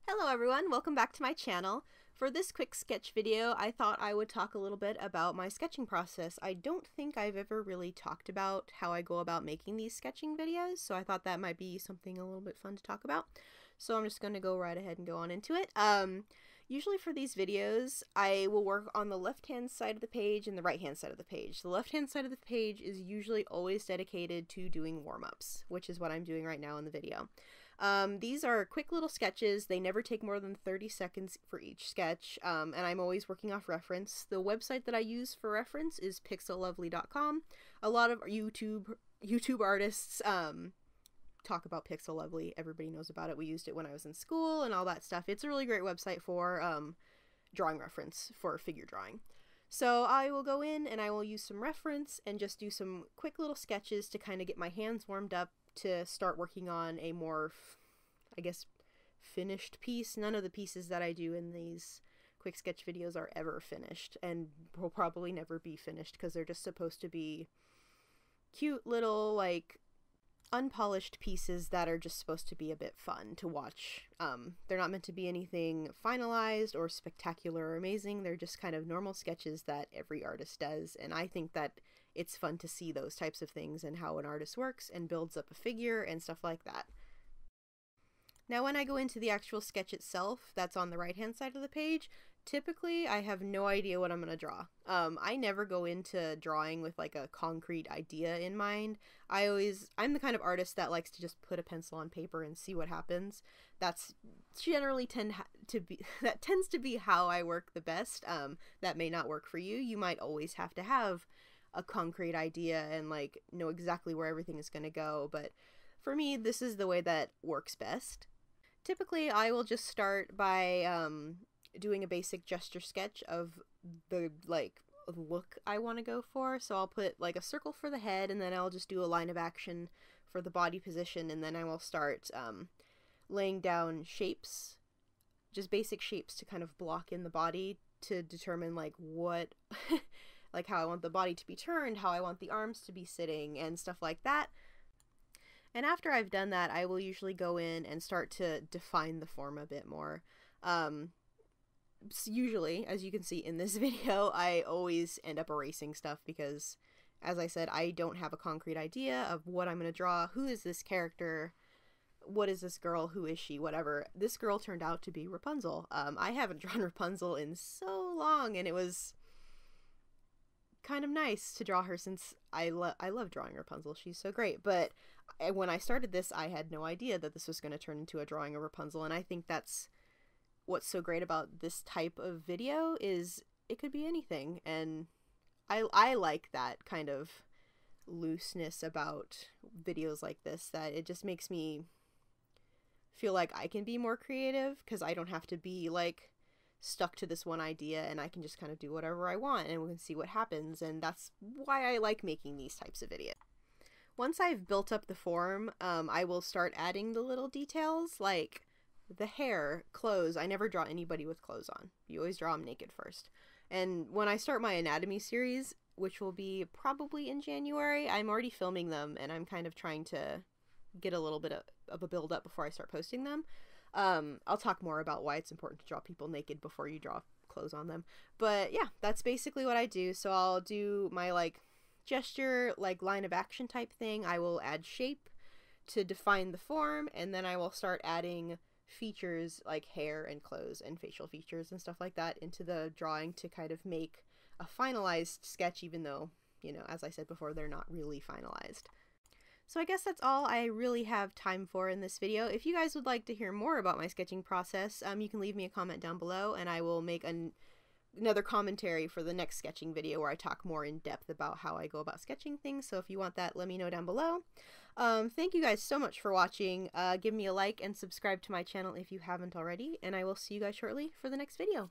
Hello everyone, welcome back to my channel. For this quick sketch video, I thought I would talk a little bit about my sketching process. I don't think I've ever really talked about how I go about making these sketching videos, so I thought that might be something a little bit fun to talk about. So I'm just going to go right ahead and go on into it. Usually for these videos, I will work on the left-hand side of the page and the right-hand side of the page. The left-hand side of the page is usually always dedicated to doing warm-ups, which is what I'm doing right now in the video. These are quick little sketches. They never take more than 30 seconds for each sketch, and I'm always working off reference. The website that I use for reference is pixellovely.com. A lot of YouTube artists talk about Pixel Lovely. Everybody knows about it. We used it when I was in school and all that stuff. It's a really great website for drawing reference for figure drawing. So I will go in and I will use some reference and just do some quick little sketches to kind of get my hands warmed up to start working on a more, I guess, finished piece. None of the pieces that I do in these quick sketch videos are ever finished and will probably never be finished because they're just supposed to be cute little, like, unpolished pieces that are just supposed to be a bit fun to watch. They're not meant to be anything finalized or spectacular or amazing. They're just kind of normal sketches that every artist does, and I think that it's fun to see those types of things and how an artist works and builds up a figure and stuff like that. Now when I go into the actual sketch itself, that's on the right hand side of the page, typically I have no idea what I'm going to draw. I never go into drawing with like a concrete idea in mind. I'm the kind of artist that likes to just put a pencil on paper and see what happens. That's generally tends to be how I work the best. That may not work for you. You might always have to have a concrete idea and like know exactly where everything is going to go, but for me this is the way that works best. Typically I will just start by doing a basic gesture sketch of the look I want to go for. So I'll put like a circle for the head, and then I'll just do a line of action for the body position, and then I will start laying down shapes, just basic shapes to kind of block in the body to determine like what like how I want the body to be turned, how I want the arms to be sitting, and stuff like that. And after I've done that, I will usually go in and start to define the form a bit more. Usually, as you can see in this video, I always end up erasing stuff because, as I said, I don't have a concrete idea of what I'm going to draw. Who is this character? What is this girl? Who is she? Whatever. This girl turned out to be Rapunzel. I haven't drawn Rapunzel in so long, and it was kind of nice to draw her since I love drawing Rapunzel. She's so great. But when I started this, I had no idea that this was going to turn into a drawing of Rapunzel, and I think that's what's so great about this type of video is it could be anything, and I like that kind of looseness about videos like this, that it just makes me feel like I can be more creative because I don't have to be like stuck to this one idea, and I can just kind of do whatever I want and we can see what happens, and that's why I like making these types of videos. Once I've built up the form, I will start adding the little details like the hair, clothes. I never draw anybody with clothes on. You always draw them naked first. And when I start my anatomy series, which will be probably in January, I'm already filming them and I'm kind of trying to get a little bit of a build up before I start posting them. I'll talk more about why it's important to draw people naked before you draw clothes on them. But yeah, that's basically what I do. So I'll do my like gesture, like line of action type thing. I will add shape to define the form, and then I will start adding features like hair and clothes and facial features and stuff like that into the drawing to kind of make a finalized sketch, even though, you know, as I said before, they're not really finalized. So I guess that's all I really have time for in this video. If you guys would like to hear more about my sketching process, you can leave me a comment down below and I will make another commentary for the next sketching video where I talk more in depth about how I go about sketching things. So if you want that, let me know down below. Thank you guys so much for watching. Give me a like and subscribe to my channel if you haven't already, and I will see you guys shortly for the next video.